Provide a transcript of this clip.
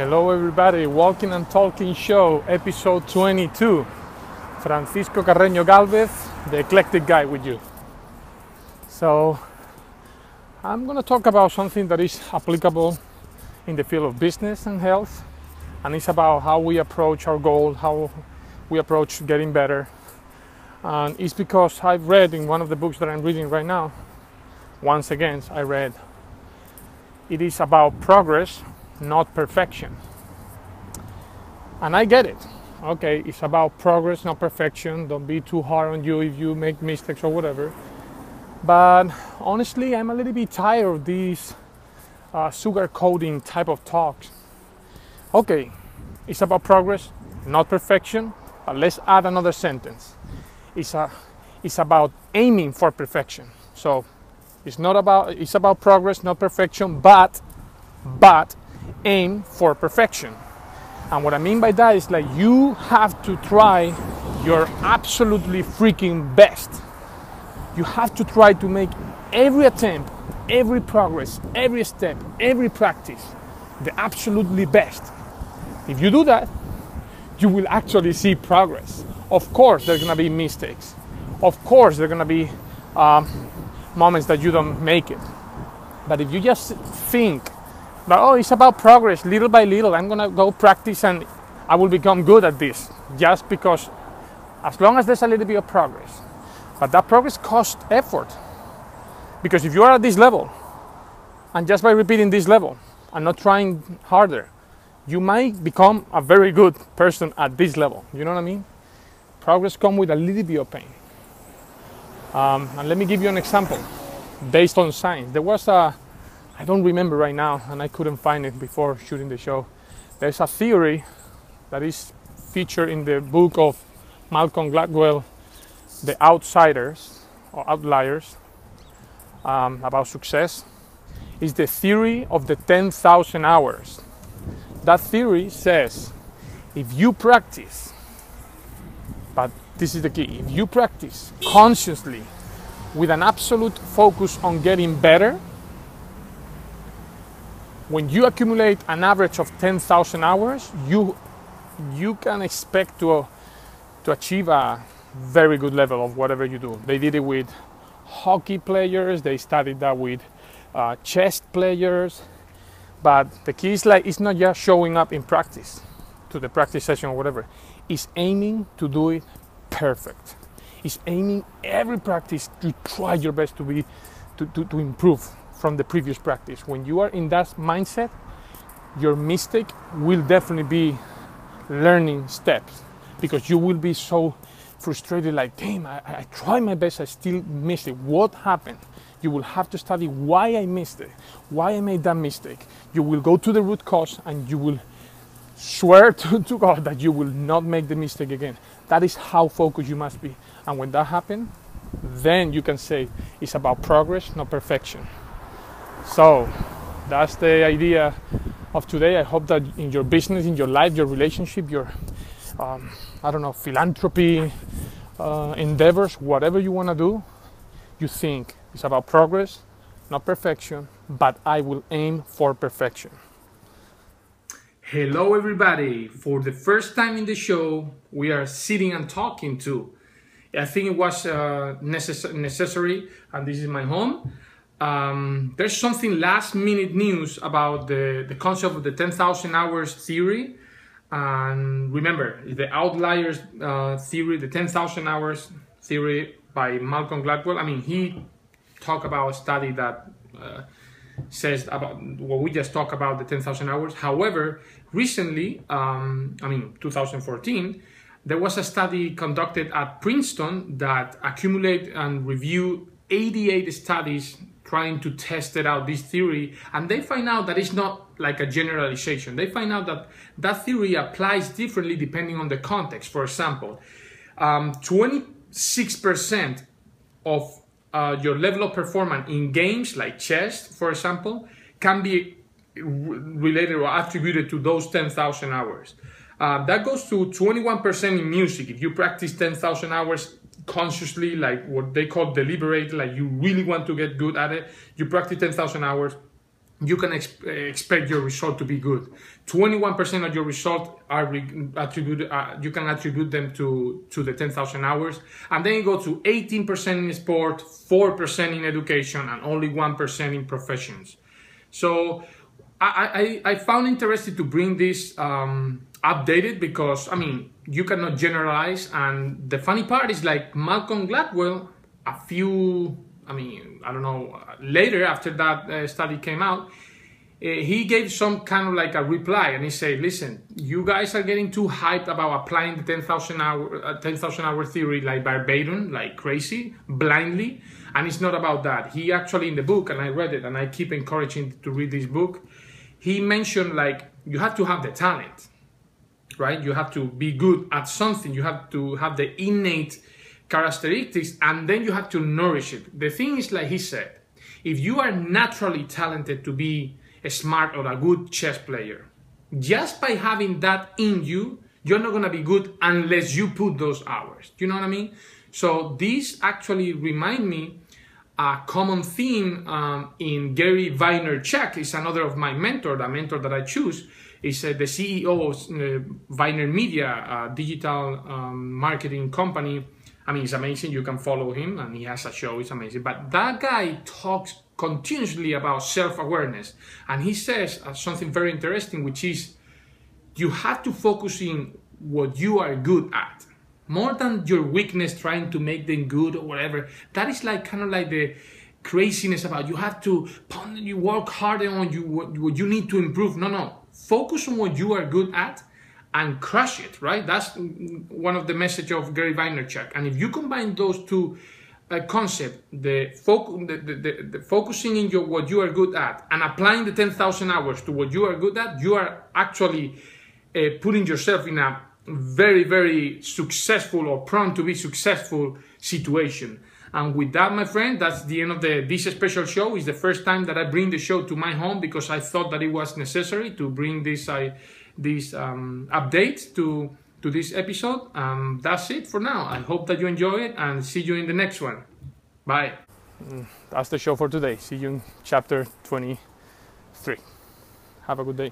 Hello everybody, Walking and Talking Show, episode 22. Francisco Carreño Galvez, the eclectic guy with you. So, I'm going to talk about something that is applicable in the field of business and health, and it's about how we approach our goal, how we approach getting better. And it's because I've read in one of the books that I'm reading right now, once again, I read, it is about progress, not perfection. And I get it. Okay, it's about progress, not perfection. Don't be too hard on you if you make mistakes or whatever. But honestly, I'm a little bit tired of these sugar-coating type of talks. Okay, it's about progress, not perfection, but let's add another sentence. It's about aiming for perfection. So it's about progress, not perfection, but aim for perfection. And what I mean by that is like you have to try your absolutely freaking best. You have to try to make every attempt, every progress, every step, every practice the absolutely best. If you do that, you will actually see progress. Of course, there's gonna be mistakes. Of course, there's gonna be moments that you don't make it. But if you just think that, oh, it's about progress, little by little, I'm gonna go practice and I will become good at this, just because, as long as there's a little bit of progress. But that progress costs effort. Because if you are at this level, and just by repeating this level, and not trying harder, you might become a very good person at this level. You know what I mean? Progress comes with a little bit of pain. And let me give you an example based on science. There was I don't remember right now, and I couldn't find it before shooting the show. There's a theory that is featured in the book of Malcolm Gladwell, The Outsiders, or Outliers, about success. It's the theory of the 10,000 hours. That theory says, if you practice, but this is the key, if you practice consciously with an absolute focus on getting better, when you accumulate an average of 10,000 hours, you can expect to achieve a very good level of whatever you do. They did it with hockey players, they studied that with chess players, but the key is like, it's not just showing up in practice, to the practice session or whatever. It's aiming to do it perfect. It's aiming every practice to try your best to improve from the previous practice. When you are in that mindset, your mistake will definitely be learning steps, because you will be so frustrated, like, damn, I tried my best, I still missed it. What happened? You will have to study why I missed it, why I made that mistake. You will go to the root cause and you will swear to God that you will not make the mistake again. That is how focused you must be. And when that happens, then you can say it's about progress, not perfection. So that's the idea of today. I hope that in your business, in your life, your relationship, your philanthropy endeavors, whatever you want to do, you think it's about progress, not perfection, but I will aim for perfection. Hello everybody. For the first time in the show, we are sitting and talking too. I think it was necessary, and this is my home. There's something last minute news about the concept of the 10,000 hours theory. And remember, the outliers theory, the 10,000 hours theory by Malcolm Gladwell. I mean, he talked about a study that says about what we just talked about, the 10,000 hours. However, recently, 2014, there was a study conducted at Princeton that accumulated and reviewed 88 studies trying to test it out, this theory, and they find out that it's not like a generalization. They find out that that theory applies differently depending on the context. For example, 26% of your level of performance in games like chess, for example, can be related or attributed to those 10,000 hours. That goes to 21% in music. If you practice 10,000 hours consciously, like what they call deliberate, like you really want to get good at it, you practice 10,000 hours, you can expect your result to be good. 21% of your result are attributed. You can attribute them to the 10,000 hours, and then you go to 18% in sport, 4% in education, and only 1% in professions. So I found interesting to bring this updated, because I mean, you cannot generalize, and the funny part is, like, Malcolm Gladwell, I don't know, later, after that study came out, he gave some kind of like a reply, and he said, listen, you guys are getting too hyped about applying the 10,000 hour theory like verbatim, like crazy, blindly, and it's not about that. He actually, in the book, and I read it, and I keep encouraging to read this book, he mentioned, like, you have to have the talent, right? You have to be good at something, you have to have the innate characteristics, and then you have to nourish it. The thing is, like he said, if you are naturally talented to be a smart or a good chess player, just by having that in you, you're not going to be good unless you put those hours. Do you know what I mean? So this actually remind me a common theme in Gary Vaynerchuk. Is another of my mentor, the mentor that I choose. Is the CEO of VaynerMedia, digital marketing company. I mean, it's amazing. You can follow him, and he has a show. It's amazing. But that guy talks continuously about self-awareness. And he says something very interesting, which is you have to focus in what you are good at, more than your weakness, trying to make them good or whatever. That is like kind of like the craziness about you have to you work harder on what you need to improve. No. Focus on what you are good at and crush it, right? That's one of the message of Gary Vaynerchuk. And if you combine those two concepts, the focusing in what you are good at and applying the 10,000 hours to what you are good at, you are actually putting yourself in a very, very successful or prone to be successful situation. And with that, my friend, that's the end of this special show. It's the first time that I bring the show to my home, because I thought that it was necessary to bring this update to this episode. That's it for now. I hope that you enjoy it, and see you in the next one. Bye. That's the show for today. See you in chapter 23. Have a good day.